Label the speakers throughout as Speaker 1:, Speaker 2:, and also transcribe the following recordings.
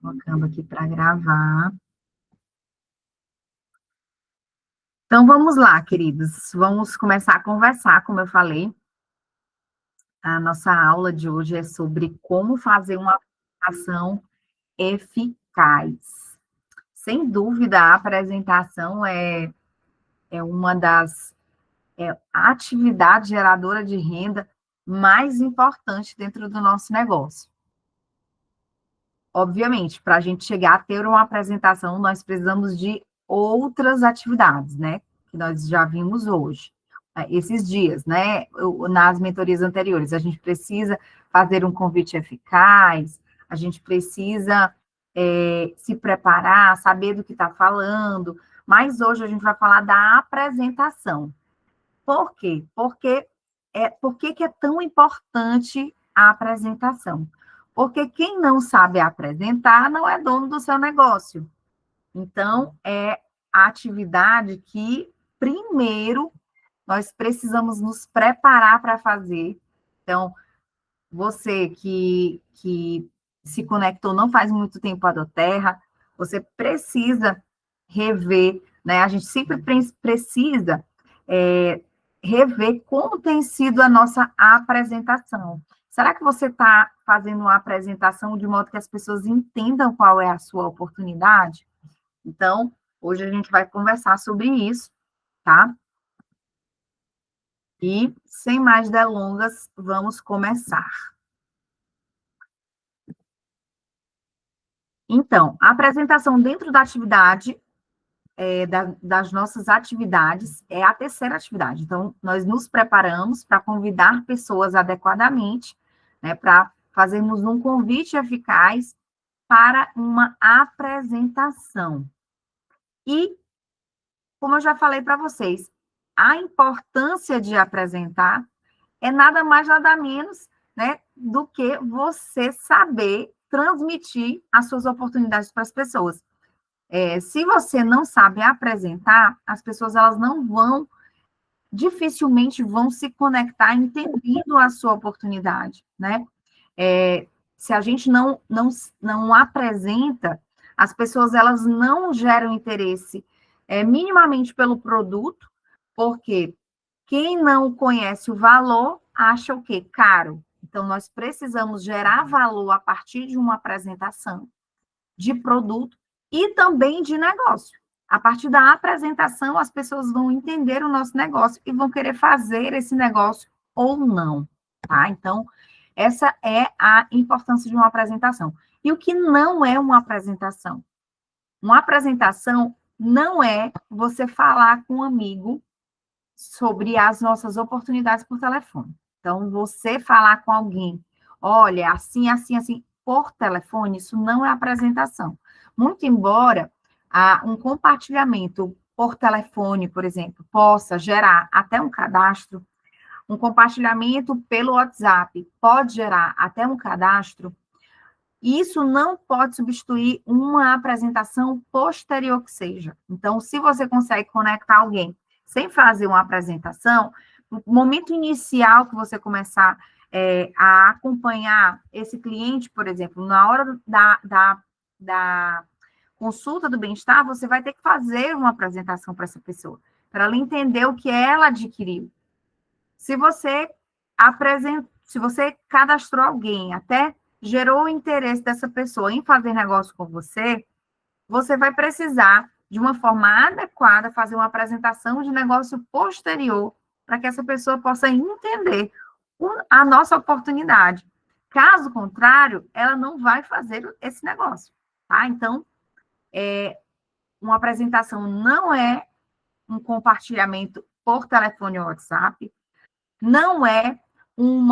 Speaker 1: Colocando aqui para gravar. Então, vamos lá, queridos. Vamos começar a conversar, como eu falei. A nossa aula de hoje é sobre como fazer uma apresentação eficaz. Sem dúvida, a apresentação é uma das atividades geradoras de renda mais importantes dentro do nosso negócio. Obviamente, para a gente chegar a ter uma apresentação, nós precisamos de outras atividades, né? Que nós já vimos hoje, esses dias, né? Nas mentorias anteriores, a gente precisa fazer um convite eficaz, a gente precisa se preparar, saber do que está falando, mas hoje a gente vai falar da apresentação. Por quê? Por que é tão importante a apresentação? Porque quem não sabe apresentar não é dono do seu negócio. Então, é a atividade que, primeiro, nós precisamos nos preparar para fazer. Então, você que se conectou não faz muito tempo à Doterra, você precisa rever, né? A gente sempre precisa rever como tem sido a nossa apresentação. Será que você está fazendo uma apresentação de modo que as pessoas entendam qual é a sua oportunidade? Então, hoje a gente vai conversar sobre isso, tá? E, sem mais delongas, vamos começar. Então, a apresentação dentro da atividade, das nossas atividades, é a terceira atividade. Então, nós nos preparamos para convidar pessoas adequadamente, né, para fazermos um convite eficaz para uma apresentação. E, como eu já falei para vocês, a importância de apresentar é nada mais, nada menos, né, do que você saber transmitir as suas oportunidades para as pessoas. Se você não sabe apresentar, as pessoas elas não vão, dificilmente vão se conectar entendendo a sua oportunidade, né? Se a gente não apresenta, as pessoas elas não geram interesse minimamente pelo produto, porque quem não conhece o valor acha o quê? Caro. Então, nós precisamos gerar valor a partir de uma apresentação de produto e também de negócio. A partir da apresentação, as pessoas vão entender o nosso negócio e vão querer fazer esse negócio ou não, tá? Então, essa é a importância de uma apresentação. E o que não é uma apresentação? Uma apresentação não é você falar com um amigo sobre as nossas oportunidades por telefone. Então, você falar com alguém, olha, assim, assim, assim, por telefone, isso não é apresentação. Muito embora um compartilhamento por telefone, por exemplo, possa gerar até um cadastro, um compartilhamento pelo WhatsApp pode gerar até um cadastro, isso não pode substituir uma apresentação posterior que seja. Então, se você consegue conectar alguém sem fazer uma apresentação, no momento inicial que você começar a acompanhar esse cliente, por exemplo, na hora da consulta do bem-estar, você vai ter que fazer uma apresentação para essa pessoa, para ela entender o que ela adquiriu. Se você se você cadastrou alguém, até gerou o interesse dessa pessoa em fazer negócio com você, você vai precisar, de uma forma adequada, fazer uma apresentação de negócio posterior, para que essa pessoa possa entender a nossa oportunidade. Caso contrário, ela não vai fazer esse negócio, tá? Então, uma apresentação não é um compartilhamento por telefone ou WhatsApp, não é um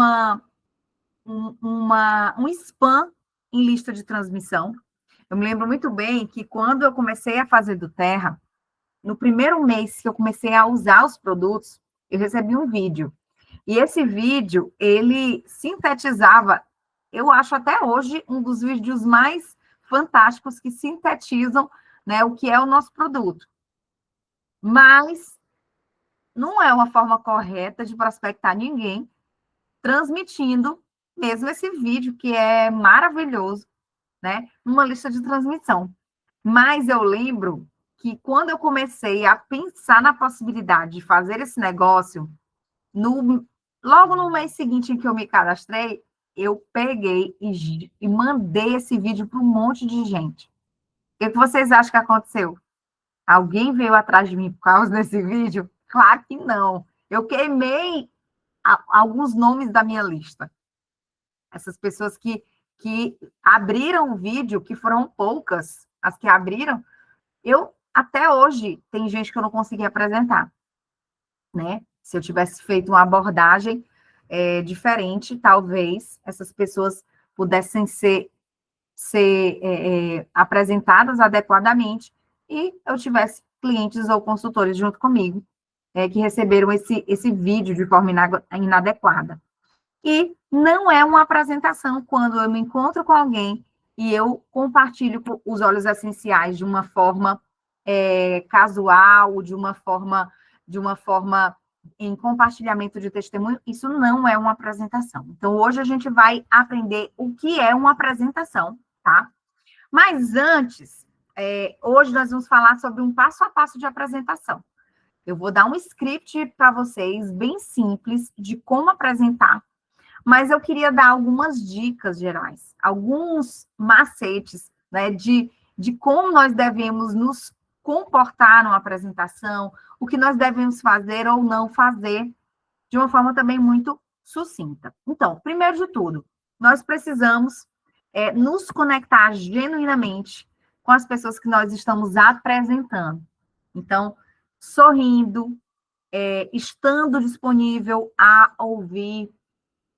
Speaker 1: spam em lista de transmissão. Eu me lembro muito bem que quando eu comecei a fazer do Terra, no primeiro mês que eu comecei a usar os produtos, eu recebi um vídeo. E esse vídeo, ele sintetizava, eu acho até hoje, um dos vídeos mais fantásticos que sintetizam, né, o que é o nosso produto. Mas não é uma forma correta de prospectar ninguém transmitindo mesmo esse vídeo que é maravilhoso, né, numa lista de transmissão. Mas eu lembro que quando eu comecei a pensar na possibilidade de fazer esse negócio, logo no mês seguinte em que eu me cadastrei, eu peguei e mandei esse vídeo para um monte de gente. O que vocês acham que aconteceu? Alguém veio atrás de mim por causa desse vídeo? Claro que não. Eu queimei alguns nomes da minha lista. Essas pessoas que abriram o vídeo, que foram poucas as que abriram, eu até hoje tem gente que eu não consegui apresentar, né? Se eu tivesse feito uma abordagem diferente, talvez essas pessoas pudessem ser apresentadas adequadamente e eu tivesse clientes ou consultores junto comigo que receberam esse vídeo de forma inadequada. E não é uma apresentação quando eu me encontro com alguém e eu compartilho os óleos essenciais de uma forma casual, de uma forma em compartilhamento de testemunho, isso não é uma apresentação. Então, hoje a gente vai aprender o que é uma apresentação, tá? Mas antes, hoje nós vamos falar sobre um passo a passo de apresentação. Eu vou dar um script para vocês, bem simples, de como apresentar, mas eu queria dar algumas dicas gerais, alguns macetes, né, de como nós devemos nos comportar numa apresentação, o que nós devemos fazer ou não fazer, de uma forma também muito sucinta. Então, primeiro de tudo, nós precisamos nos conectar genuinamente com as pessoas que nós estamos apresentando. Então, sorrindo, estando disponível a ouvir,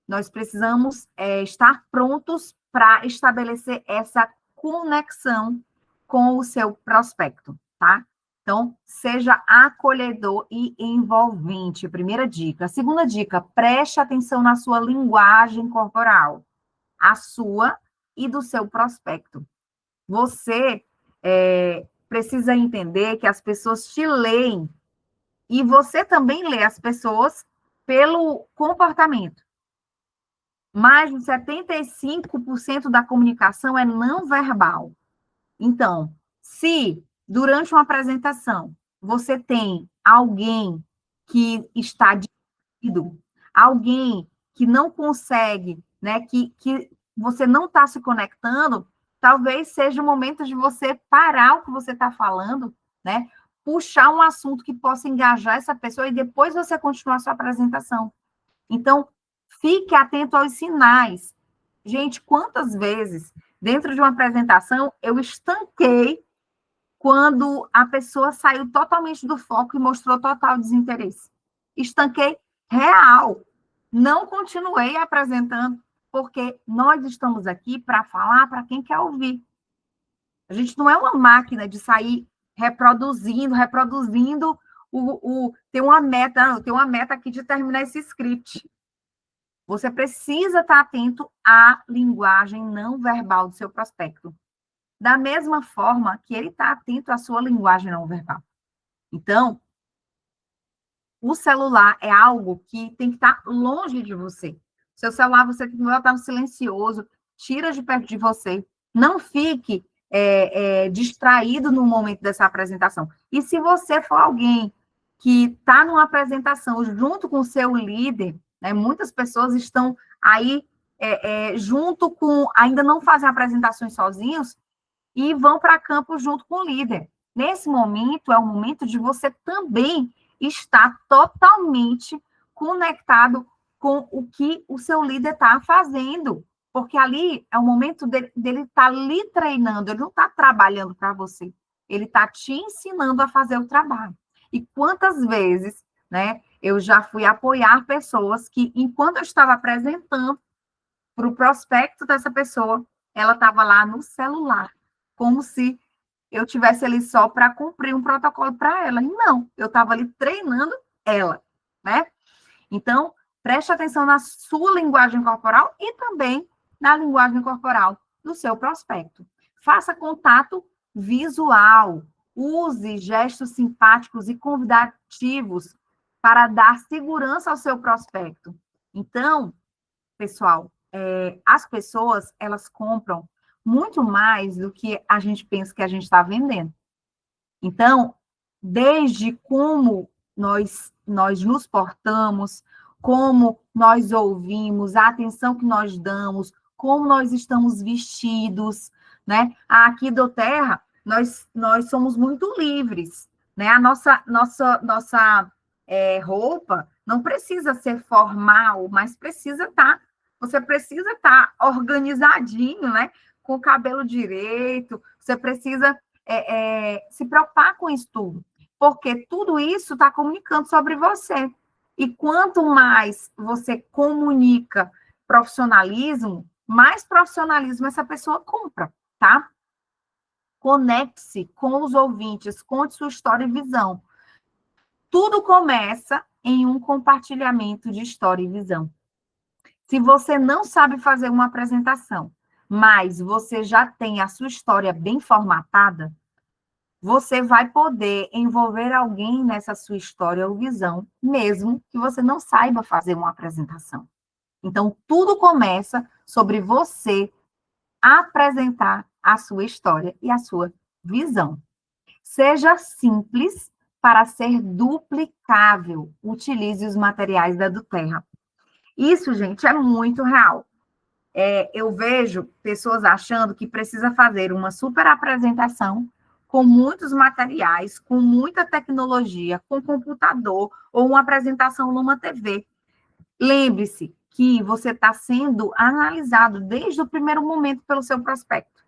Speaker 1: nós precisamos estar prontos para estabelecer essa conexão com o seu prospecto, tá? Então, seja acolhedor e envolvente, primeira dica. Segunda dica, preste atenção na sua linguagem corporal, a sua e do seu prospecto. Você precisa entender que as pessoas te leem e você também lê as pessoas pelo comportamento. Mais de 75% da comunicação é não verbal. Então, se durante uma apresentação você tem alguém que está dividido, alguém que não consegue, né, que você não está se conectando, talvez seja o momento de você parar o que você está falando, né, puxar um assunto que possa engajar essa pessoa e depois você continuar a sua apresentação. Então, fique atento aos sinais. Gente, quantas vezes, dentro de uma apresentação, eu estanquei quando a pessoa saiu totalmente do foco e mostrou total desinteresse. Estanquei real. Não continuei apresentando, porque nós estamos aqui para falar para quem quer ouvir. A gente não é uma máquina de sair reproduzindo, tem uma meta aqui de terminar esse script. Você precisa estar atento à linguagem não verbal do seu prospecto. Da mesma forma que ele está atento à sua linguagem não verbal. Então, o celular é algo que tem que estar longe de você. Seu celular você tem que botar no silencioso, tira de perto de você. Não fique distraído no momento dessa apresentação. E se você for alguém que está numa apresentação junto com o seu líder, né, muitas pessoas estão aí junto com, ainda não fazem apresentações sozinhos e vão para campo junto com o líder. Nesse momento, é o momento de você também estar totalmente conectado com o que o seu líder está fazendo. Porque ali é o momento dele estar lhe treinando, ele não está trabalhando para você, ele está te ensinando a fazer o trabalho. E quantas vezes, né, eu já fui apoiar pessoas que, enquanto eu estava apresentando para o prospecto dessa pessoa, ela estava lá no celular, como se eu tivesse ali só para cumprir um protocolo para ela. E não, eu estava ali treinando ela, né? Então, preste atenção na sua linguagem corporal e também na linguagem corporal do seu prospecto. Faça contato visual. Use gestos simpáticos e convidativos para dar segurança ao seu prospecto. Então, pessoal, as pessoas, elas compram muito mais do que a gente pensa que a gente está vendendo. Então, desde como nós nos portamos, como nós ouvimos, a atenção que nós damos, como nós estamos vestidos, né? Aqui do Terra, nós somos muito livres, né? A nossa roupa não precisa ser formal, mas precisa estar, você precisa estar organizadinho, né? Com o cabelo direito, você precisa se preocupar com isso tudo, porque tudo isso está comunicando sobre você. E quanto mais você comunica profissionalismo, mais profissionalismo essa pessoa compra, tá? Conecte-se com os ouvintes, conte sua história e visão. Tudo começa em um compartilhamento de história e visão. Se você não sabe fazer uma apresentação, mas você já tem a sua história bem formatada, você vai poder envolver alguém nessa sua história ou visão, mesmo que você não saiba fazer uma apresentação. Então, tudo começa sobre você apresentar a sua história e a sua visão. Seja simples para ser duplicável. Utilize os materiais da Duterra. Isso, gente, é muito real. Eu vejo pessoas achando que precisa fazer uma super apresentação com muitos materiais, com muita tecnologia, com computador, ou uma apresentação numa TV. Lembre-se que você está sendo analisado desde o primeiro momento pelo seu prospecto.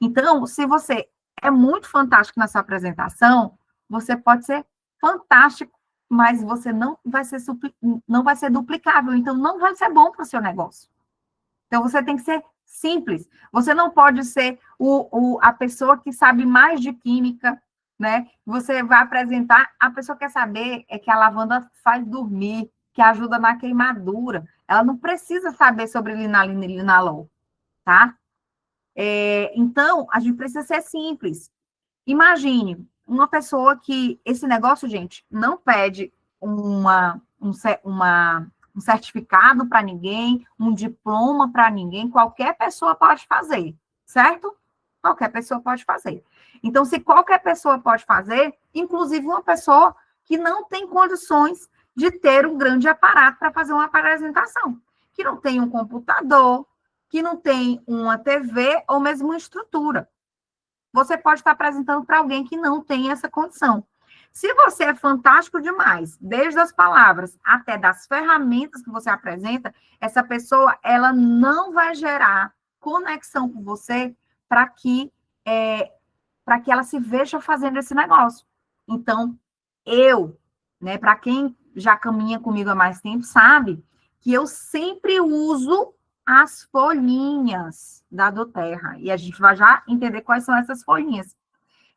Speaker 1: Então, se você é muito fantástico nessa apresentação, você pode ser fantástico, mas você não vai ser duplicável, então não vai ser bom para o seu negócio. Então, você tem que ser simples. Você não pode ser a pessoa que sabe mais de química, né? Você vai apresentar, a pessoa quer saber que a lavanda faz dormir, que ajuda na queimadura. Ela não precisa saber sobre linalina e linalol, tá? Então, a gente precisa ser simples. Imagine uma pessoa que esse negócio, gente, não pede um certificado para ninguém, um diploma para ninguém, qualquer pessoa pode fazer, certo? Qualquer pessoa pode fazer. Então, se qualquer pessoa pode fazer, inclusive uma pessoa que não tem condições de ter um grande aparato para fazer uma apresentação, que não tem um computador, que não tem uma TV ou mesmo uma estrutura. Você pode estar apresentando para alguém que não tem essa condição. Se você é fantástico demais, desde as palavras até das ferramentas que você apresenta, essa pessoa ela não vai gerar conexão com você para que ela se veja fazendo esse negócio. Então, né, para quem já caminha comigo há mais tempo, sabe que eu sempre uso as folhinhas da Doterra. E a gente vai já entender quais são essas folhinhas.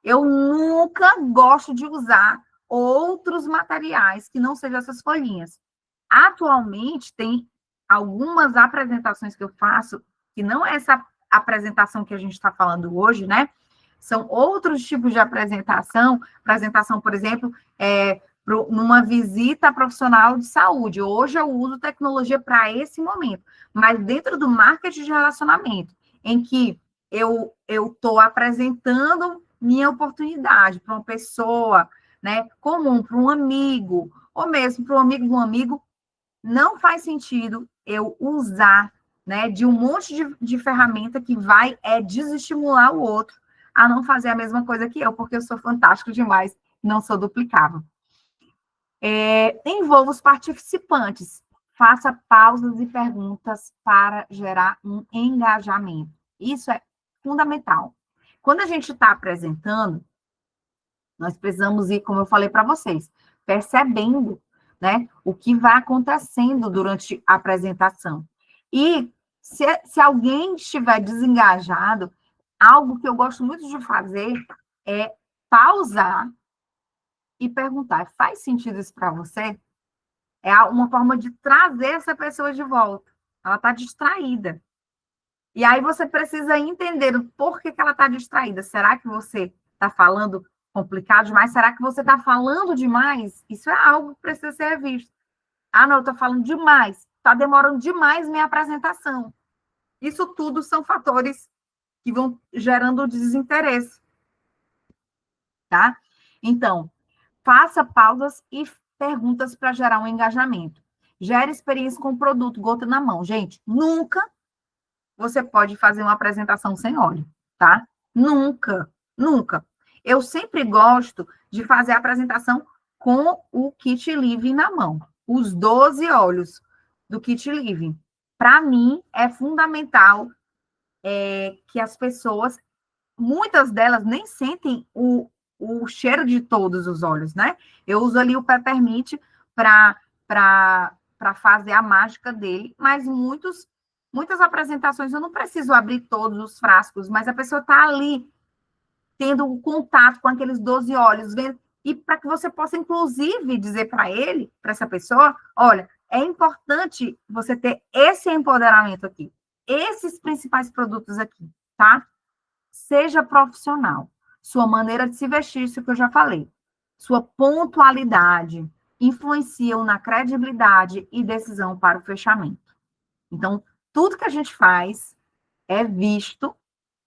Speaker 1: Eu nunca gosto de usar outros materiais que não sejam essas folhinhas. Atualmente, tem algumas apresentações que eu faço, que não é essa apresentação que a gente está falando hoje, né? São outros tipos de apresentação. Apresentação, por exemplo, numa visita profissional de saúde. Hoje eu uso tecnologia para esse momento, mas dentro do marketing de relacionamento, em que eu estou apresentando minha oportunidade para uma pessoa, né, comum, para um amigo, ou mesmo para um amigo de um amigo, não faz sentido eu usar, né, de um monte de ferramenta que vai desestimular o outro a não fazer a mesma coisa que eu, porque eu sou fantástico demais, não sou duplicável. Envolva os participantes. Faça pausas e perguntas para gerar um engajamento. Isso é fundamental. Quando a gente está apresentando, nós precisamos ir, como eu falei para vocês, percebendo, né, o que vai acontecendo durante a apresentação. E se alguém estiver desengajado, algo que eu gosto muito de fazer é pausar e perguntar: faz sentido isso para você? É uma forma de trazer essa pessoa de volta. Ela está distraída. E aí você precisa entender o porquê que ela está distraída. Será que você está falando complicado demais? Será que você está falando demais? Isso é algo que precisa ser visto. Ah, não, eu estou falando demais. Está demorando demais minha apresentação. Isso tudo são fatores que vão gerando desinteresse, tá? Então, faça pausas e perguntas para gerar um engajamento. Gere experiência com o produto, gota na mão. Gente, nunca você pode fazer uma apresentação sem óleo, tá? Nunca, nunca. Eu sempre gosto de fazer a apresentação com o Kit Living na mão. Os 12 óleos do Kit Living. Para mim, é fundamental que as pessoas, muitas delas nem sentem o cheiro de todos os óleos, né? Eu uso ali o Peppermint para fazer a mágica dele, mas muitas apresentações eu não preciso abrir todos os frascos, mas a pessoa está ali tendo um contato com aqueles 12 óleos, vendo, e para que você possa, inclusive, dizer para ele, para essa pessoa, olha, é importante você ter esse empoderamento aqui, esses principais produtos aqui, tá? Seja profissional. Sua maneira de se vestir, isso que eu já falei. Sua pontualidade influenciam na credibilidade e decisão para o fechamento. Então, tudo que a gente faz é visto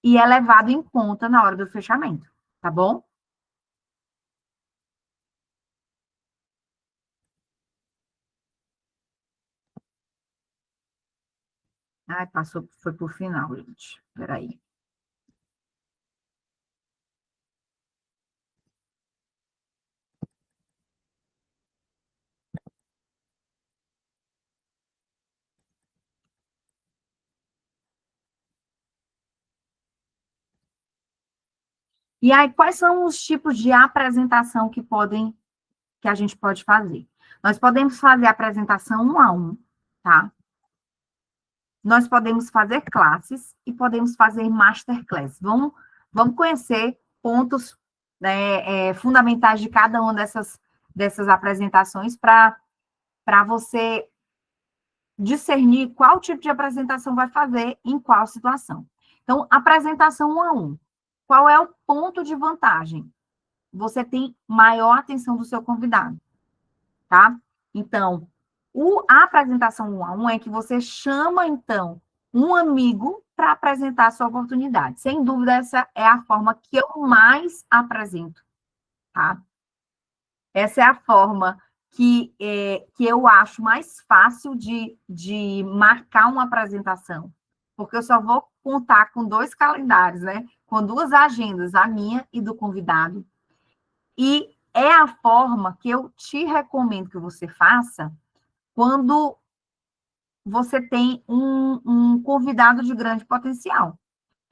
Speaker 1: e é levado em conta na hora do fechamento, tá bom? Ai, passou, foi por final, gente. Peraí. E aí, quais são os tipos de apresentação que a gente pode fazer? Nós podemos fazer apresentação 1 a 1, tá? Nós podemos fazer classes e podemos fazer masterclass. Vamos conhecer pontos, né, fundamentais de cada uma dessas apresentações para você discernir qual tipo de apresentação vai fazer em qual situação. Então, apresentação 1 a 1. Qual é o ponto de vantagem? Você tem maior atenção do seu convidado, tá? Então, a apresentação 1 a 1 é que você chama, então, um amigo para apresentar a sua oportunidade. Sem dúvida, essa é a forma que eu mais apresento, tá? Essa é a forma que eu acho mais fácil de marcar uma apresentação, porque eu só vou contar com 2 calendários, né? Com 2 agendas, a minha e do convidado. E é a forma que eu te recomendo que você faça quando você tem um convidado de grande potencial.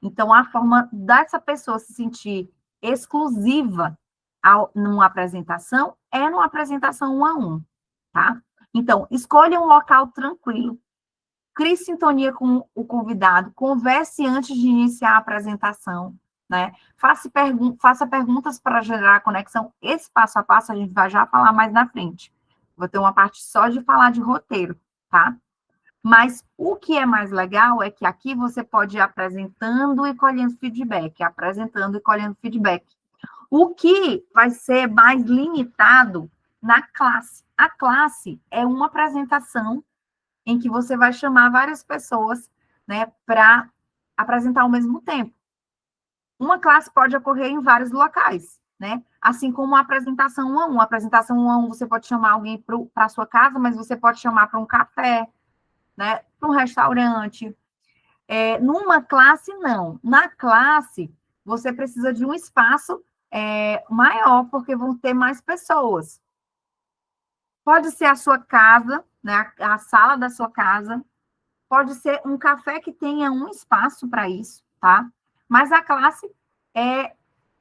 Speaker 1: Então, a forma dessa pessoa se sentir exclusiva numa apresentação é numa apresentação 1 a 1, tá? Então, escolha um local tranquilo, crie sintonia com o convidado, converse antes de iniciar a apresentação, né? Faça perguntas para gerar conexão. Esse passo a passo a gente vai já falar mais na frente. Vou ter uma parte só de falar de roteiro, tá? Mas o que é mais legal é que aqui você pode ir apresentando e colhendo feedback, apresentando e colhendo feedback. O que vai ser mais limitado na classe. A classe é uma apresentação em que você vai chamar várias pessoas, né, para apresentar ao mesmo tempo. Uma classe pode ocorrer em vários locais, né? Assim como a apresentação 1 a 1. A apresentação 1 a 1, você pode chamar alguém para a sua casa, mas você pode chamar para um café, né? Para um restaurante. Numa classe, não. Na classe, você precisa de um espaço maior, porque vão ter mais pessoas. Pode ser a sua casa, né? A sala da sua casa. Pode ser um café que tenha um espaço para isso, tá? Mas a classe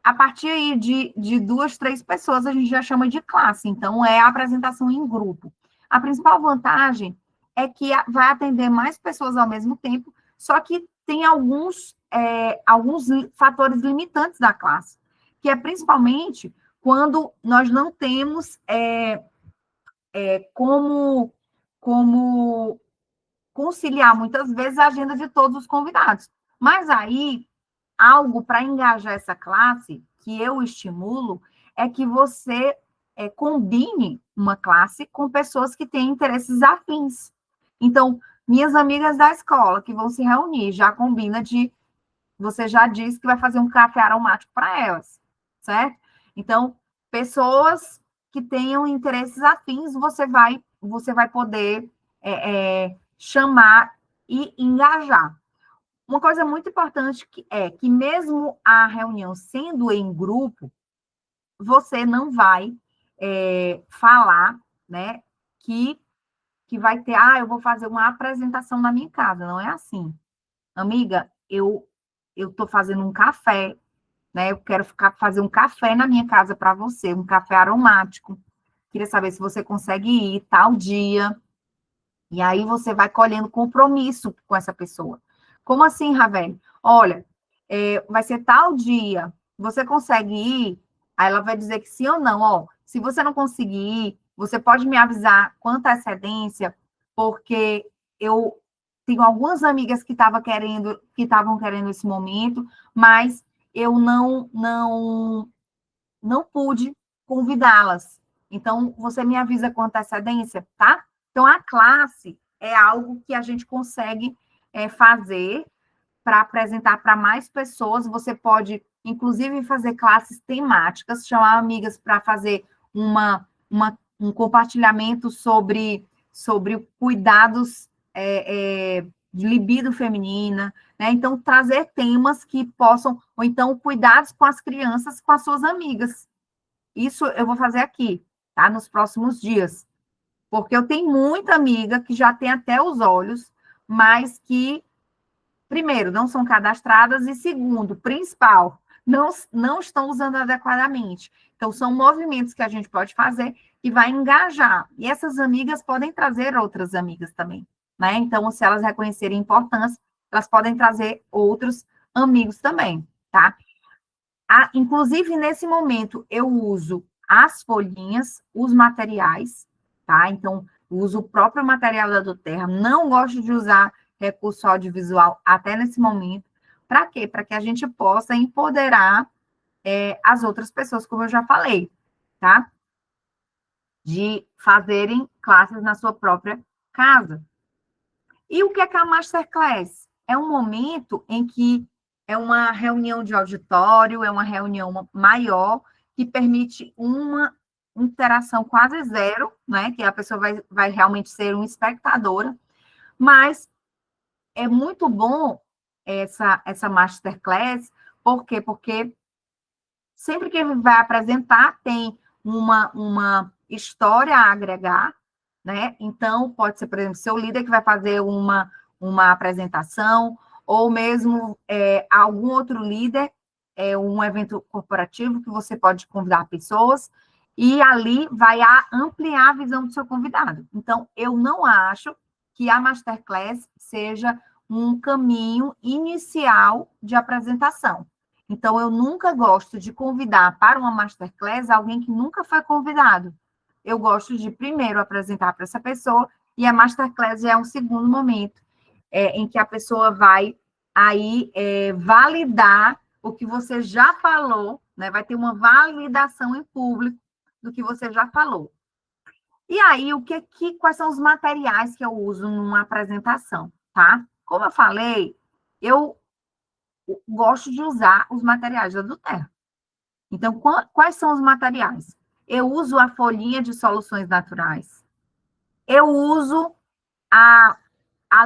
Speaker 1: a partir aí de 2, 3 pessoas, a gente já chama de classe. Então, é a apresentação em grupo. A principal vantagem é que vai atender mais pessoas ao mesmo tempo, só que tem alguns fatores limitantes da classe, que é principalmente quando nós não temos como conciliar, muitas vezes, a agenda de todos os convidados. Mas aí, algo para engajar essa classe, que eu estimulo, é que você combine uma classe com pessoas que têm interesses afins. Então, minhas amigas da escola que vão se reunir, já combina de você já disse que vai fazer um café aromático para elas, certo? Então, pessoas que tenham interesses afins, você vai poder chamar e engajar. Uma coisa muito importante que mesmo a reunião sendo em grupo, você não vai falar, né, que vai ter, eu vou fazer uma apresentação na minha casa. Não é assim. Amiga, eu estou fazendo um café, né? Eu quero fazer um café na minha casa para você, um café aromático. Queria saber se você consegue ir tal dia. E aí você vai colhendo compromisso com essa pessoa. Como assim, Ravel? Olha, vai ser tal dia, você consegue ir? Aí ela vai dizer que sim ou não. Ó, se você não conseguir ir, você pode me avisar quanta excedência, porque eu tenho algumas amigas que estavam querendo esse momento, mas eu não pude convidá-las. Então, você me avisa com antecedência, tá? Então, a classe é algo que a gente consegue fazer para apresentar para mais pessoas. Você pode, inclusive, fazer classes temáticas, chamar amigas para fazer um compartilhamento sobre cuidados de libido feminina, né? Então, trazer temas que possam, ou então, cuidados com as crianças, com as suas amigas. Isso eu vou fazer aqui, tá? Nos próximos dias. Porque eu tenho muita amiga que já tem até os olhos, mas que, primeiro, não são cadastradas, e segundo, principal, não estão usando adequadamente. Então, são movimentos que a gente pode fazer e vai engajar. E essas amigas podem trazer outras amigas também, né? Então, se elas reconhecerem a importância, elas podem trazer outros amigos também, tá? Inclusive, nesse momento, eu uso as folhinhas, os materiais, tá? Então, uso o próprio material da Doterra. Não gosto de usar recurso audiovisual até nesse momento. Para quê? Para que a gente possa empoderar as outras pessoas, como eu já falei, tá? De fazerem classes na sua própria casa. E o que é a Masterclass? É um momento em que é uma reunião de auditório, é uma reunião maior, que permite uma interação quase zero, né? Que a pessoa vai realmente ser uma espectadora, mas é muito bom essa Masterclass, por quê? Porque sempre que ele vai apresentar, tem uma história a agregar, né? Então, pode ser, por exemplo, seu líder que vai fazer uma apresentação, ou mesmo algum outro líder, um evento corporativo que você pode convidar pessoas, e ali vai ampliar a visão do seu convidado. Então, eu não acho que a Masterclass seja um caminho inicial de apresentação. Então, eu nunca gosto de convidar para uma Masterclass alguém que nunca foi convidado. Eu gosto de primeiro apresentar para essa pessoa, e a Masterclass já é um segundo momento, em que a pessoa vai aí validar o que você já falou, né? Vai ter uma validação em público do que você já falou. E aí, quais são os materiais que eu uso numa apresentação, tá? Como eu falei, eu gosto de usar os materiais da Doterra. Então, quais são os materiais? Eu uso a folhinha de soluções naturais. Eu uso a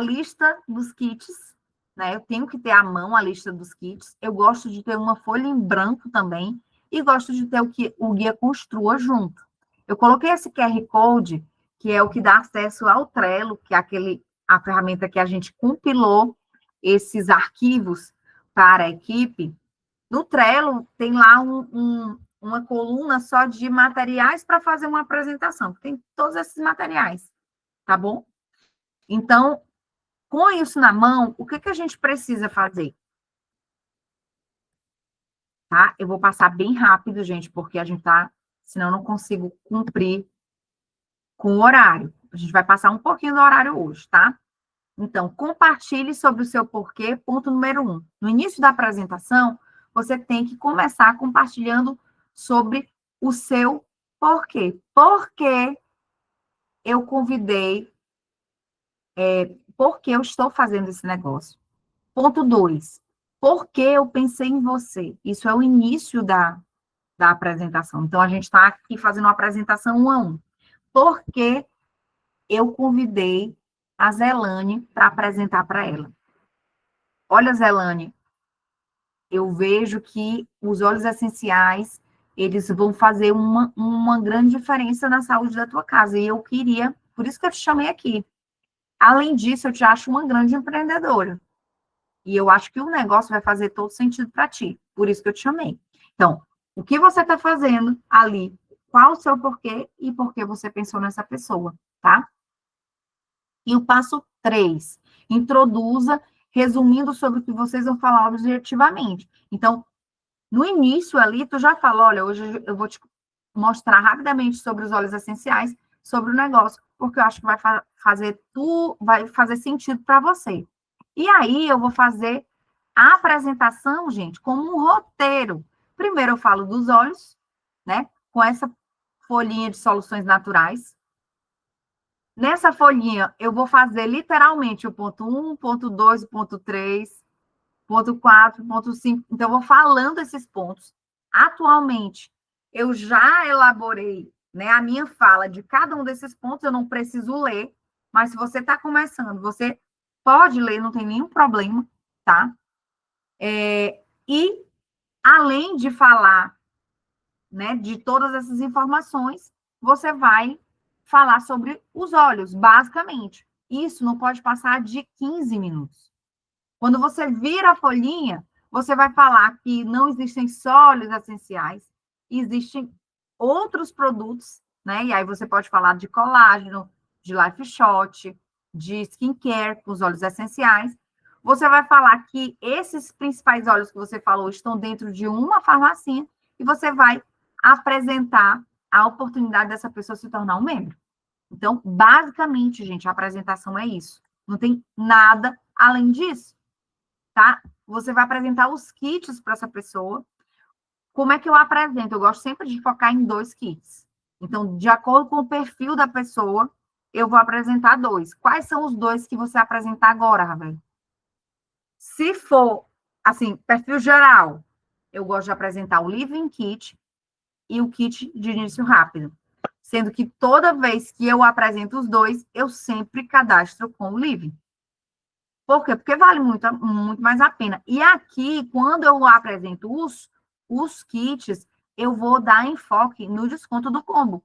Speaker 1: lista dos kits, né? Eu tenho que ter à mão a lista dos kits. Eu gosto de ter uma folha em branco também, e gosto de ter o guia Construa junto. Eu coloquei esse QR Code, que é o que dá acesso ao Trello, que é a ferramenta que a gente compilou esses arquivos para a equipe. No Trello, tem lá uma coluna só de materiais para fazer uma apresentação. Tem todos esses materiais, tá bom? Então, com isso na mão, o que a gente precisa fazer? Tá? Eu vou passar bem rápido, gente, porque a gente tá, senão eu não consigo cumprir com o horário. A gente vai passar um pouquinho do horário hoje, tá? Então, compartilhe sobre o seu porquê, ponto número 1. No início da apresentação, você tem que começar compartilhando sobre o seu porquê. Por que eu convidei, por que eu estou fazendo esse negócio? Ponto 2. Por que eu pensei em você? Isso é o início da apresentação. Então, a gente está aqui fazendo uma apresentação 1 a 1. Por que eu convidei a Zelane para apresentar para ela? Olha, Zelane, eu vejo que os óleos essenciais, eles vão fazer uma grande diferença na saúde da tua casa. E eu queria, por isso que eu te chamei aqui. Além disso, eu te acho uma grande empreendedora. E eu acho que o negócio vai fazer todo sentido para ti. Por isso que eu te chamei. Então, o que você está fazendo ali? Qual o seu porquê e por que você pensou nessa pessoa, tá? E o passo 3, introduza, resumindo sobre o que vocês vão falar objetivamente. Então, no início ali, tu já fala, olha, hoje eu vou te mostrar rapidamente sobre os óleos essenciais, sobre o negócio, porque eu acho que vai fazer sentido para você. E aí eu vou fazer a apresentação, gente, como um roteiro. Primeiro eu falo dos óleos, né? Com essa folhinha de soluções naturais. Nessa folhinha, eu vou fazer literalmente o ponto 1, ponto 2, ponto 3, ponto 4, ponto 5. Então, eu vou falando esses pontos. Atualmente, eu já elaborei, né, a minha fala de cada um desses pontos, eu não preciso ler, mas se você está começando, você pode ler, não tem nenhum problema, tá? E, além de falar, né, de todas essas informações, você vai falar sobre os óleos, basicamente. Isso não pode passar de 15 minutos. Quando você vira a folhinha, você vai falar que não existem só óleos essenciais, existem outros produtos, né? E aí você pode falar de colágeno, de Life Shot, de skincare com os óleos essenciais. Você vai falar que esses principais óleos que você falou estão dentro de uma farmacinha e você vai apresentar a oportunidade dessa pessoa se tornar um membro. Então, basicamente, gente, a apresentação é isso. Não tem nada além disso, tá? Você vai apresentar os kits para essa pessoa. Como é que eu apresento? Eu gosto sempre de focar em 2 kits. Então, de acordo com o perfil da pessoa, eu vou apresentar 2. Quais são os 2 que você apresentar agora, Ravel? Se for, assim, perfil geral, eu gosto de apresentar o Living Kit e o kit de início rápido. Sendo que toda vez que eu apresento os 2, eu sempre cadastro com o Living. Por quê? Porque vale muito, muito mais a pena. E aqui, quando eu apresento os kits, eu vou dar enfoque no desconto do combo.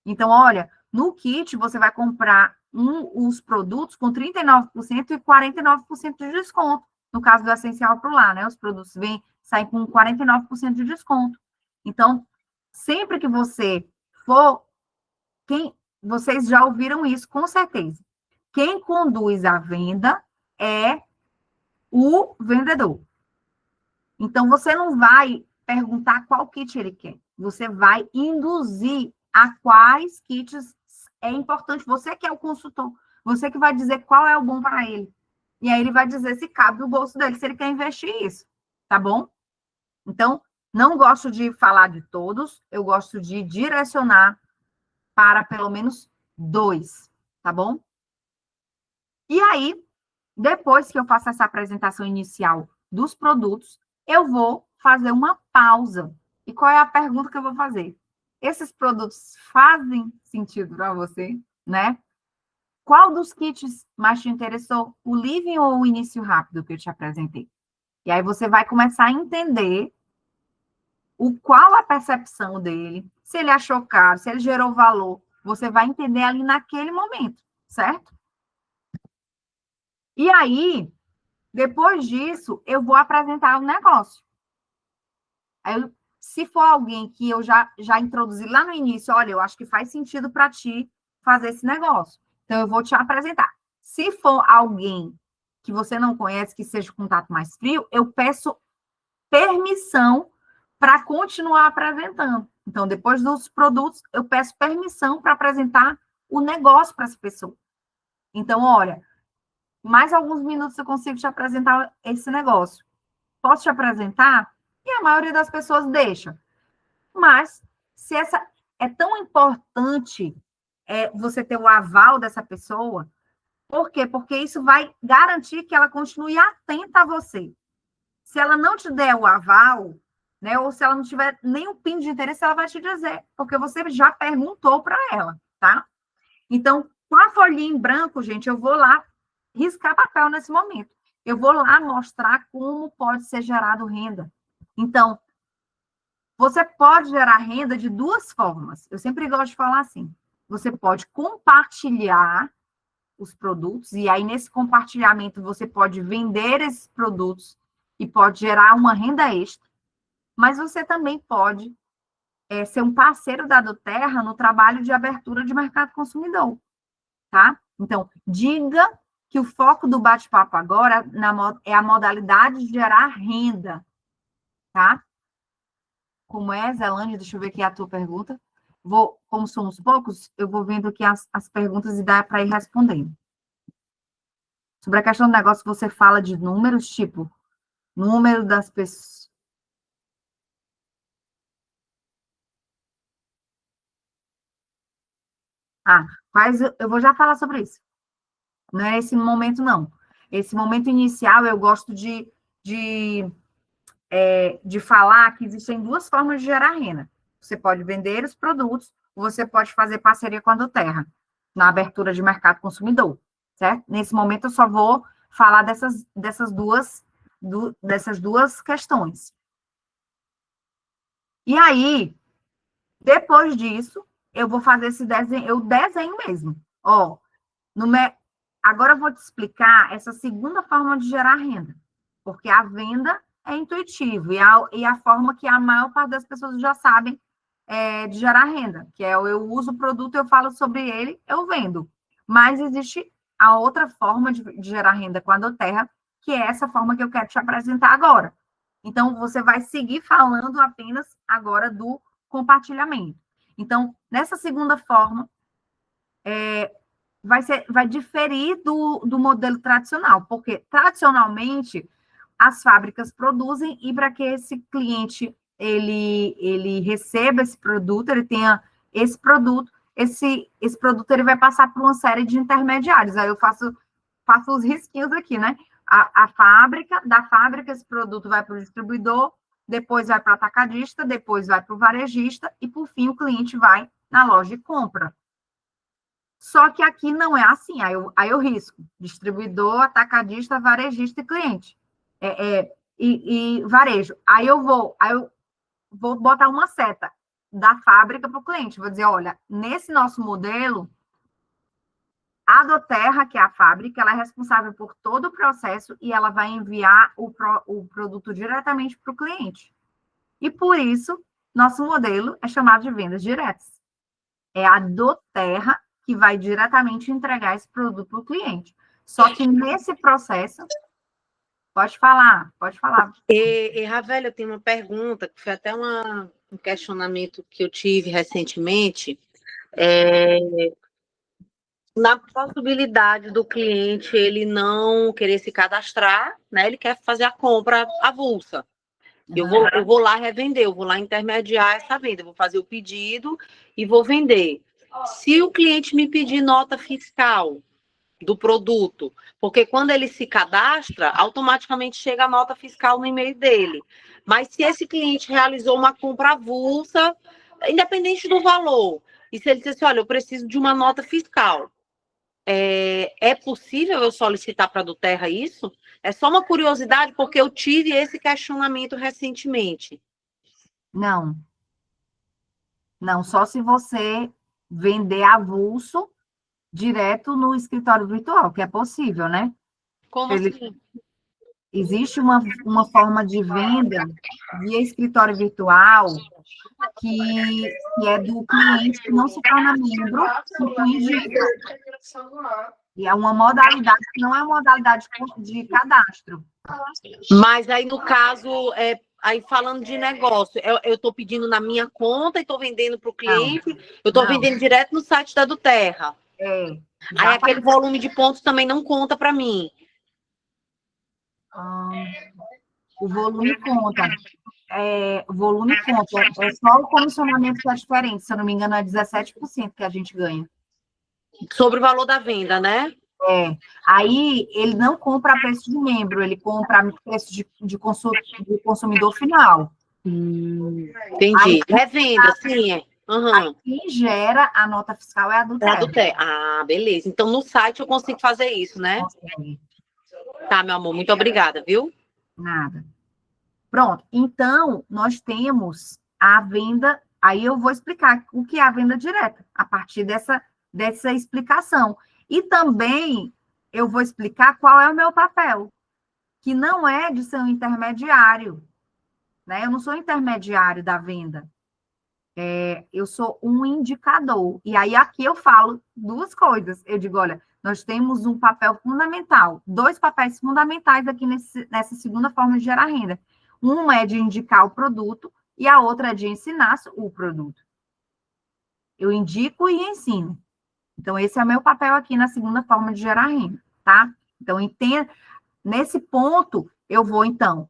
Speaker 1: Então, olha, no kit você vai comprar os produtos com 39% e 49% de desconto. No caso do Essencial Pro Lar, né? Os produtos saem com 49% de desconto. Então, sempre que você for, vocês já ouviram isso, com certeza. Quem conduz a venda é o vendedor. Então, você não vai perguntar qual kit ele quer. Você vai induzir a quais kits é importante. Você que é o consultor. Você que vai dizer qual é o bom para ele. E aí ele vai dizer se cabe no bolso dele, se ele quer investir isso. Tá bom? Então, não gosto de falar de todos. Eu gosto de direcionar para pelo menos 2. Tá bom? E aí, depois que eu faço essa apresentação inicial dos produtos, eu vou fazer uma pausa. E qual é a pergunta que eu vou fazer? Esses produtos fazem sentido para você, né? Qual dos kits mais te interessou? O Living ou o início rápido que eu te apresentei? E aí você vai começar a entender qual a percepção dele, se ele achou caro, se ele gerou valor. Você vai entender ali naquele momento, certo? E aí, depois disso, eu vou apresentar o negócio. Aí, se for alguém que eu já introduzi lá no início, olha, eu acho que faz sentido para ti fazer esse negócio. Então, eu vou te apresentar. Se for alguém que você não conhece, que seja contato mais frio, eu peço permissão para continuar apresentando. Então, depois dos produtos, eu peço permissão para apresentar o negócio para essa pessoa. Então, olha, mais alguns minutos eu consigo te apresentar esse negócio. Posso te apresentar? E a maioria das pessoas deixa. Mas, se essa é tão importante você ter o aval dessa pessoa, por quê? Porque isso vai garantir que ela continue atenta a você. Se ela não te der o aval, né, ou se ela não tiver nenhum PIN de interesse, ela vai te dizer, porque você já perguntou para ela, tá? Então, com a folhinha em branco, gente, eu vou lá riscar papel nesse momento. Eu vou lá mostrar como pode ser gerado renda. Então, você pode gerar renda de duas formas. Eu sempre gosto de falar assim. Você pode compartilhar os produtos, e aí nesse compartilhamento você pode vender esses produtos e pode gerar uma renda extra, mas você também pode ser um parceiro da Doterra no trabalho de abertura de mercado consumidor, tá? Então, diga que o foco do bate-papo agora é a modalidade de gerar renda, tá? Como é, Zelândia? Deixa eu ver aqui a tua pergunta. Como somos poucos, eu vou vendo aqui as perguntas e dá para ir respondendo. Sobre a questão do negócio, você fala de números, tipo, número das pessoas. Eu vou já falar sobre isso. Não é esse momento, não. Esse momento inicial, eu gosto de falar que existem duas formas de gerar renda. Você pode vender os produtos, ou você pode fazer parceria com a Doterra, na abertura de mercado consumidor, certo? Nesse momento, eu só vou falar dessas duas questões. E aí, depois disso, eu vou fazer esse desenho, eu desenho mesmo. Ó, agora eu vou te explicar essa segunda forma de gerar renda, porque a venda é intuitivo e a forma que a maior parte das pessoas já sabem de gerar renda, que é eu uso o produto, eu falo sobre ele, eu vendo. Mas existe a outra forma de gerar renda com a Doterra, que é essa forma que eu quero te apresentar agora. Então, você vai seguir falando apenas agora do compartilhamento. Então, nessa segunda forma, vai diferir do modelo tradicional, porque tradicionalmente as fábricas produzem e para que esse cliente ele receba esse produto, ele tenha esse produto, esse produto ele vai passar por uma série de intermediários. Aí eu faço os risquinhos aqui, né? Da fábrica, esse produto vai para o distribuidor, depois vai para o atacadista, depois vai para o varejista, e por fim o cliente vai na loja e compra. Só que aqui não é assim, aí eu risco. Distribuidor, atacadista, varejista e cliente. E varejo. Aí eu vou botar uma seta da fábrica para o cliente. Vou dizer, olha, nesse nosso modelo, a Doterra, que é a fábrica, ela é responsável por todo o processo e ela vai enviar o produto diretamente para o cliente. E por isso, nosso modelo é chamado de vendas diretas. É a Doterra que vai diretamente entregar esse produto para o cliente. Só que nesse processo, pode falar.
Speaker 2: Ravel, eu tenho uma pergunta, que foi até um questionamento que eu tive recentemente, na possibilidade do cliente ele não querer se cadastrar, né? Ele quer fazer a compra avulsa. Eu vou lá revender, eu vou lá intermediar essa venda, eu vou fazer o pedido e vou vender. Se o cliente me pedir nota fiscal do produto, porque quando ele se cadastra, automaticamente chega a nota fiscal no e-mail dele. Mas se esse cliente realizou uma compra avulsa, independente do valor, e se ele disser assim, olha, eu preciso de uma nota fiscal, é possível eu solicitar para a Doterra isso? É só uma curiosidade, porque eu tive esse questionamento recentemente.
Speaker 1: Não, só se você vender avulso direto no escritório virtual, que é possível, né?
Speaker 2: Como assim?
Speaker 1: Existe uma forma de venda via escritório virtual que é do cliente que não se torna membro e é uma modalidade que não é uma modalidade de cadastro.
Speaker 2: Mas aí, no caso, aí falando de negócio, eu estou pedindo na minha conta e estou vendendo para o cliente, eu estou vendendo direto no site da Doterra. Aí aquele volume de pontos também não conta para mim.
Speaker 1: O volume conta. O volume conta. É só o comissionamento que é diferente. Se eu não me engano, é 17% que a gente ganha.
Speaker 2: Sobre o valor da venda, né?
Speaker 1: Aí ele não compra a preço de membro, ele compra a preço de consumidor final.
Speaker 2: Entendi. Revenda, sim.
Speaker 1: Aí quem gera a nota fiscal é a do TER.
Speaker 2: Ah, beleza. Então no site eu consigo fazer isso, né?
Speaker 1: Consegue.
Speaker 2: Tá, meu amor, muito obrigada, viu?
Speaker 1: Nada. Pronto. Então, nós temos a venda. Aí eu vou explicar o que é a venda direta, a partir dessa explicação. E também eu vou explicar qual é o meu papel, que não é de ser um intermediário, né? Eu não sou intermediário da venda. Eu sou um indicador. E aí aqui eu falo duas coisas. Eu digo, olha, nós temos um papel fundamental, dois papéis fundamentais aqui nessa segunda forma de gerar renda. Uma é de indicar o produto e a outra é de ensinar o produto. Eu indico e ensino. Então, esse é o meu papel aqui na segunda forma de gerar renda, tá? Então, entenda. Nesse ponto, eu vou, então,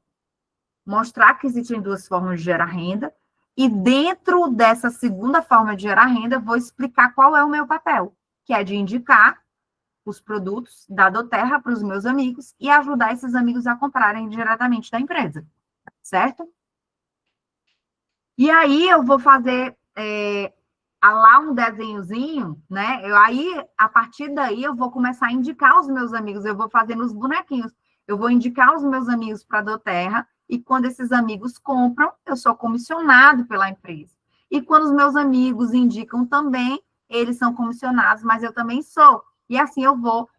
Speaker 1: mostrar que existem duas formas de gerar renda, e dentro dessa segunda forma de gerar renda, eu vou explicar qual é o meu papel, que é de indicar os produtos da Doterra para os meus amigos e ajudar esses amigos a comprarem diretamente da empresa, certo? E aí eu vou fazer lá um desenhozinho, né? Aí, a partir daí, eu vou começar a indicar os meus amigos, eu vou fazer nos bonequinhos, eu vou indicar os meus amigos para a Doterra, e quando esses amigos compram, eu sou comissionado pela empresa. E quando os meus amigos indicam também, eles são comissionados, mas eu também sou. E assim eu vou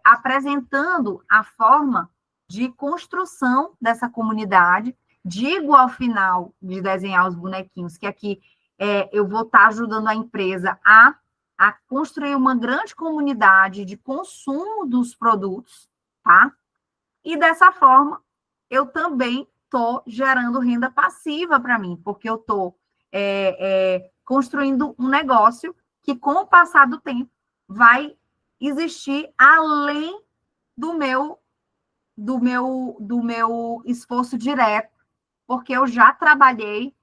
Speaker 1: apresentando a forma de construção dessa comunidade. Digo ao final de desenhar os bonequinhos que aqui eu vou estar ajudando a empresa a construir uma grande comunidade de consumo dos produtos, tá? E dessa forma, eu também estou gerando renda passiva para mim, porque eu estou construindo um negócio que, com o passar do tempo, vai existir além do meu esforço direto, porque eu já trabalhei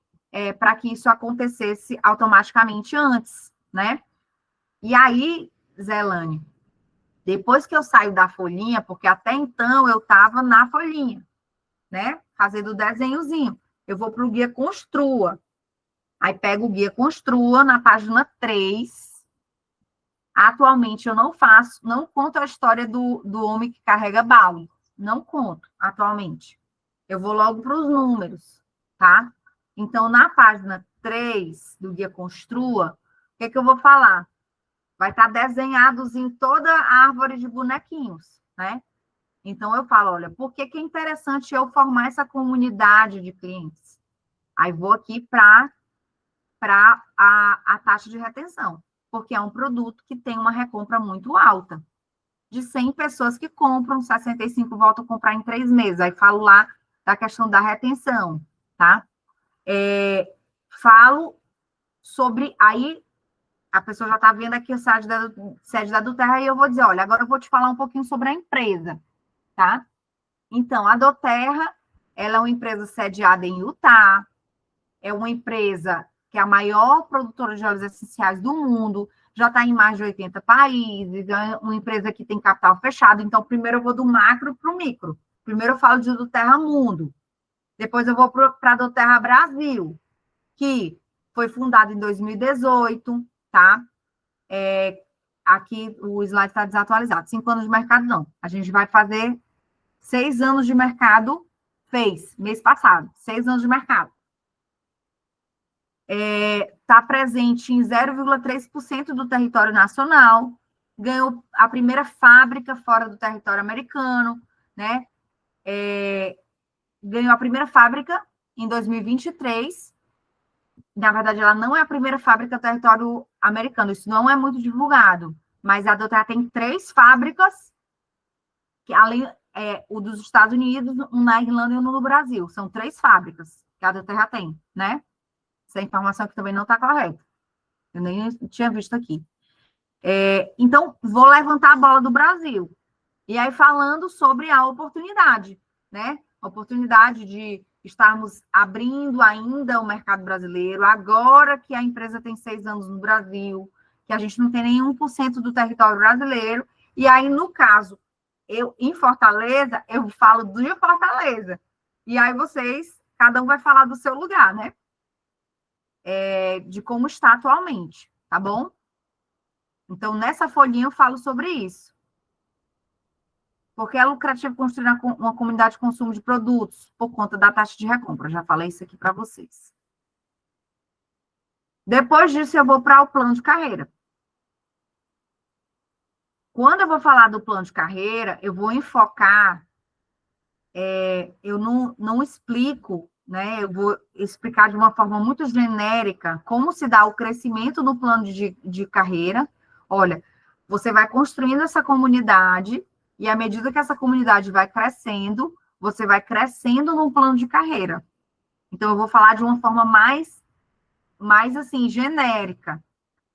Speaker 1: para que isso acontecesse automaticamente antes, né? E aí, Zelane, depois que eu saio da folhinha, porque até então eu estava na folhinha, né? Fazendo o desenhozinho. Eu vou para o Guia Construa. Aí pego o Guia Construa na página 3. Atualmente eu não conto a história do homem que carrega balde. Não conto atualmente. Eu vou logo para os números, tá? Então, na página 3 do Guia Construa, o que eu vou falar? Vai estar desenhados em toda a árvore de bonequinhos, né? Então, eu falo, olha, por que é interessante eu formar essa comunidade de clientes? Aí vou aqui para a taxa de retenção, porque é um produto que tem uma recompra muito alta. De 100 pessoas que compram, 65 voltam a comprar em 3 meses. Aí falo lá da questão da retenção, tá? Falo sobre... Aí a pessoa já está vendo aqui a sede da Doterra e eu vou dizer, olha, agora eu vou te falar um pouquinho sobre a empresa, tá? Então, a Doterra, ela é uma empresa sediada em Utah, é uma empresa que é a maior produtora de óleos essenciais do mundo, já está em mais de 80 países, é uma empresa que tem capital fechado. Então, primeiro eu vou do macro para o micro. Primeiro eu falo de Doterra Mundo, depois eu vou para a Doterra Brasil, que foi fundada em 2018, tá? Aqui o slide está desatualizado. 5 anos de mercado, não. A gente vai fazer 6 anos de mercado, mês passado. 6 anos de mercado. Está presente em 0,3% do território nacional, ganhou a primeira fábrica fora do território americano, né? Ganhou a primeira fábrica em 2023. Na verdade, ela não é a primeira fábrica do território americano, isso não é muito divulgado, mas a Doterra tem 3 fábricas, que além o dos Estados Unidos, um na Irlanda e um no Brasil. São 3 fábricas que a Doterra tem, né? Essa informação aqui também não está correta. Eu nem tinha visto aqui. Então, vou levantar a bola do Brasil. E aí, falando sobre a oportunidade, né? A oportunidade de estarmos abrindo ainda o mercado brasileiro, agora que a empresa tem 6 anos no Brasil, que a gente não tem nem 1% do território brasileiro, E aí, no caso, eu em Fortaleza, eu falo de Fortaleza. E aí vocês, cada um vai falar do seu lugar, né? De como está atualmente, tá bom? Então, nessa folhinha eu falo sobre isso. Porque é lucrativo construir uma comunidade de consumo de produtos por conta da taxa de recompra. Já falei isso aqui para vocês. Depois disso, eu vou para o plano de carreira. Quando eu vou falar do plano de carreira, eu vou enfocar, eu não explico, né? Eu vou explicar de uma forma muito genérica como se dá o crescimento no plano de carreira. Olha, você vai construindo essa comunidade, e à medida que essa comunidade vai crescendo, você vai crescendo no plano de carreira. Então, eu vou falar de uma forma mais assim, genérica.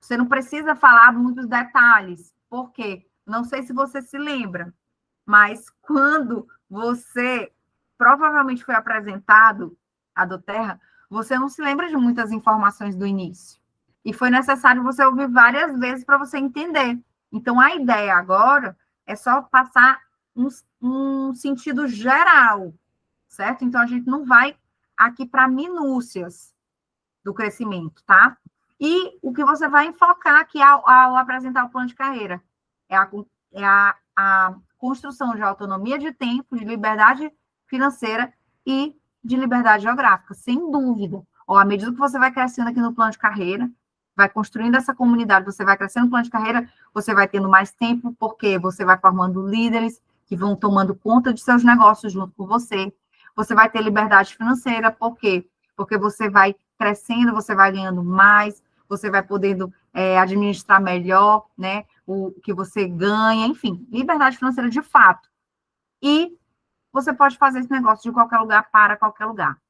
Speaker 1: Você não precisa falar muitos detalhes, porque não sei se você se lembra, mas quando você provavelmente foi apresentado à Doterra, você não se lembra de muitas informações do início. E foi necessário você ouvir várias vezes para você entender. Então, a ideia agora é só passar um sentido geral, certo? Então, a gente não vai aqui para minúcias do crescimento, tá? E o que você vai enfocar aqui ao apresentar o plano de carreira é a construção de autonomia de tempo, de liberdade financeira e de liberdade geográfica, sem dúvida. Ó, à medida que você vai crescendo aqui no plano de carreira, vai construindo essa comunidade, você vai crescendo no plano de carreira, você vai tendo mais tempo, porque você vai formando líderes que vão tomando conta de seus negócios junto com você. Você vai ter liberdade financeira, por quê? Porque você vai crescendo, você vai ganhando mais, você vai podendo administrar melhor, né, o que você ganha, enfim, liberdade financeira de fato. E você pode fazer esse negócio de qualquer lugar para qualquer lugar.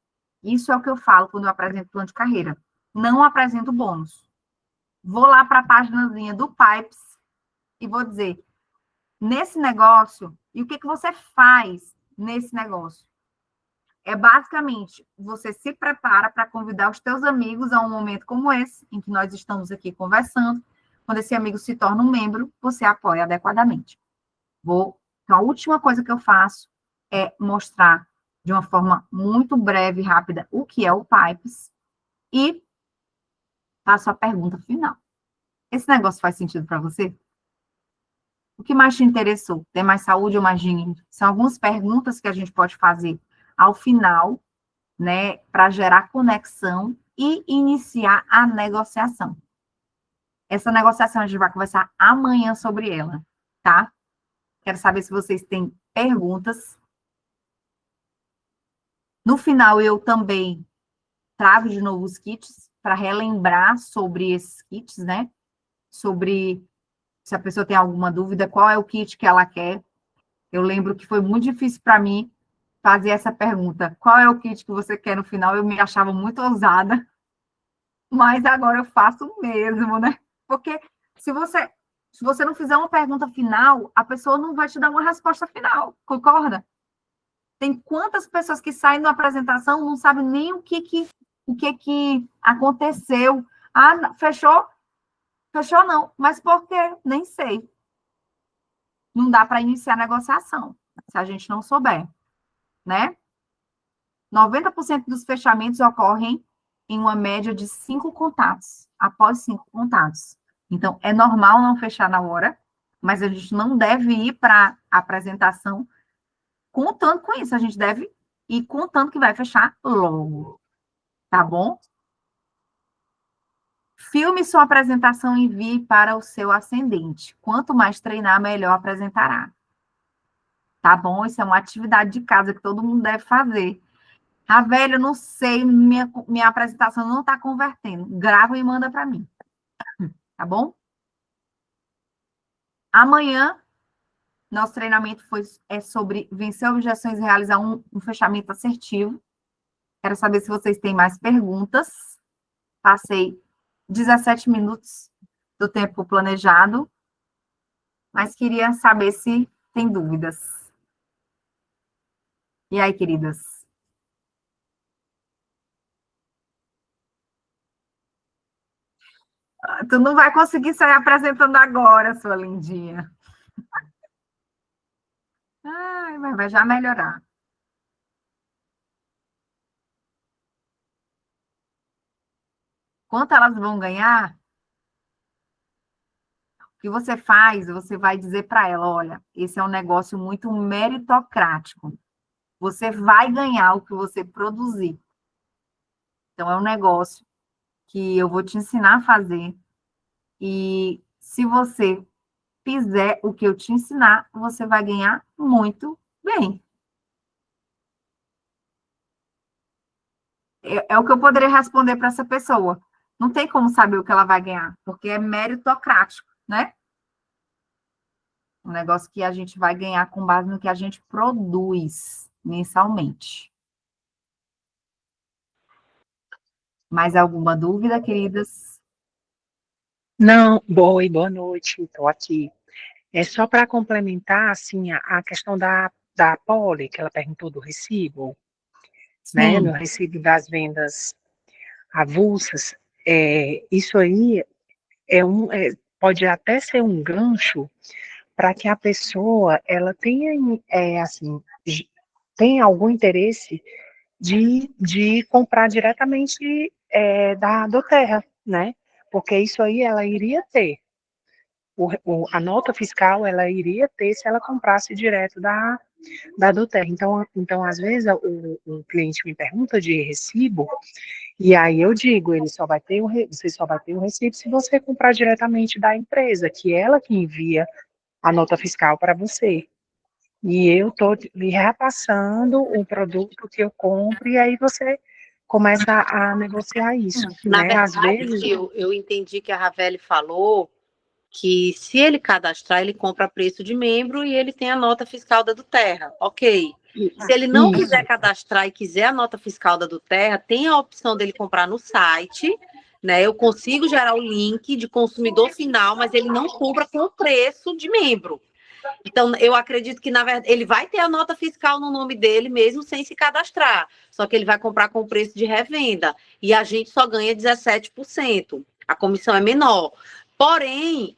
Speaker 1: Isso é o que eu falo quando eu apresento plano de carreira. Não apresento bônus. Vou lá para a páginazinha do Pipes e vou dizer, nesse negócio, e o que você faz nesse negócio? É basicamente, você se prepara para convidar os teus amigos a um momento como esse, em que nós estamos aqui conversando. Quando esse amigo se torna um membro, você apoia adequadamente. Então, a última coisa que eu faço é mostrar de uma forma muito breve e rápida o que é o Pipes e faço a pergunta final. Esse negócio faz sentido para você? O que mais te interessou? Ter mais saúde ou mais dinheiro? São algumas perguntas que a gente pode fazer ao final, né, para gerar conexão e iniciar a negociação. Essa negociação a gente vai conversar amanhã sobre ela, tá? Quero saber se vocês têm perguntas. No final, eu também trago de novo os kits para relembrar sobre esses kits, né? Sobre se a pessoa tem alguma dúvida, qual é o kit que ela quer. Eu lembro que foi muito difícil para mim fazer essa pergunta. Qual é o kit que você quer no final? Eu me achava muito ousada, mas agora eu faço mesmo, né? Porque se você não fizer uma pergunta final, a pessoa não vai te dar uma resposta final, concorda? Tem quantas pessoas que saem da apresentação não sabem nem o que aconteceu. Ah, fechou? Fechou não. Mas por quê? Nem sei. Não dá para iniciar a negociação, se a gente não souber, né? 90% dos fechamentos ocorrem em uma média de 5 contatos, após 5 contatos. Então, é normal não fechar na hora, mas a gente não deve ir para a apresentação contando com isso. A gente deve ir contando que vai fechar logo, tá bom? Filme sua apresentação e envie para o seu ascendente. Quanto mais treinar, melhor apresentará. Tá bom? Isso é uma atividade de casa que todo mundo deve fazer. Ah, velho, eu não sei, minha apresentação não está convertendo. Grava e manda para mim. Tá bom? Amanhã, nosso treinamento é sobre vencer objeções e realizar um fechamento assertivo. Quero saber se vocês têm mais perguntas. Passei 17 minutos do tempo planejado, mas queria saber se tem dúvidas. E aí, queridas? Tu não vai conseguir sair apresentando agora, sua lindinha. Ai, mas vai já melhorar. Quanto elas vão ganhar, o que você faz, você vai dizer para ela, olha, esse é um negócio muito meritocrático. Você vai ganhar o que você produzir. Então, é um negócio que eu vou te ensinar a fazer. E se você fizer o que eu te ensinar, você vai ganhar muito bem. É o que eu poderia responder para essa pessoa. Não tem como saber o que ela vai ganhar, porque é meritocrático, né? Um negócio que a gente vai ganhar com base no que a gente produz mensalmente. Mais alguma dúvida, queridas?
Speaker 3: Não, boa noite, estou aqui. É só para complementar, assim, a questão da Poli, que ela perguntou do recibo, né, no
Speaker 1: Sim.
Speaker 3: recibo das vendas avulsas, isso aí pode até ser um gancho para que a pessoa, ela tenha, assim, tenha algum interesse de comprar diretamente do Terra, né, porque isso aí ela iria ter. A nota fiscal ela iria ter se ela comprasse direto da Doterra. Então, às vezes, o cliente me pergunta de recibo, e aí eu digo, você só vai ter o recibo se você comprar diretamente da empresa, que é ela que envia a nota fiscal para você. E eu estou lhe repassando o produto que eu compro, e aí você começa a negociar isso,
Speaker 2: Na
Speaker 3: né? Às
Speaker 2: verdade,
Speaker 3: vezes,
Speaker 2: eu entendi que a Ravelli falou que se ele cadastrar, ele compra preço de membro e ele tem a nota fiscal da do Terra. Ok. Se ele não quiser
Speaker 3: isso,
Speaker 2: cadastrar e quiser a nota fiscal da do Terra, tem a opção dele comprar no site, né? Eu consigo gerar o link de consumidor final, mas ele não compra com o preço de membro. Então, eu acredito que, na verdade, ele vai ter a nota fiscal no nome dele, mesmo sem se cadastrar. Só que ele vai comprar com preço de revenda. E a gente só ganha 17%. A comissão é menor. Porém,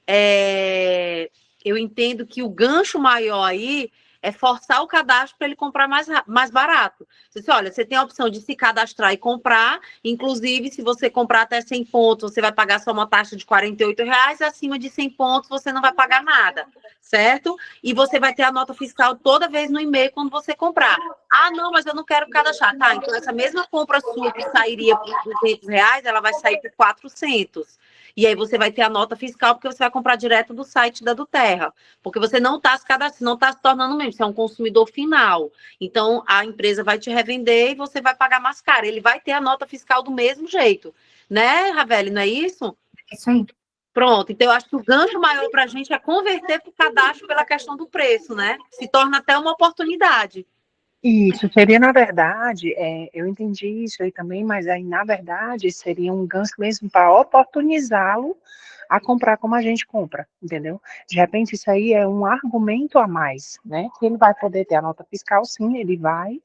Speaker 2: eu entendo que o gancho maior aí é forçar o cadastro para ele comprar mais barato. Você diz, olha, você tem a opção de se cadastrar e comprar. Inclusive, se você comprar até 100 pontos, você vai pagar só uma taxa de R$ 48. Acima de 100 pontos, você não vai pagar nada, certo? E você vai ter a nota fiscal toda vez no e-mail quando você comprar. Ah, não, mas eu não quero cadastrar. Tá, então essa mesma compra sua que sairia por R$ 200, ela vai sair por 400. E aí você vai ter a nota fiscal porque você vai comprar direto do site da Doterra. Porque você não está se cadastrando, não está se tornando membro, você é um consumidor final. Então a empresa vai te revender e você vai pagar mais caro. Ele vai ter a nota fiscal do mesmo jeito. Né, Ravelli, não é isso?
Speaker 1: Isso aí.
Speaker 2: Pronto, então eu acho que o gancho maior para a gente é converter para o cadastro pela questão do preço, né? Se torna até uma oportunidade.
Speaker 3: isso seria, na verdade, eu entendi isso aí também, mas aí, na verdade, seria um gancho mesmo para oportunizá-lo a comprar como a gente compra, entendeu? De repente, isso aí é um argumento a mais, né? Que ele vai poder ter a nota fiscal, sim, ele vai,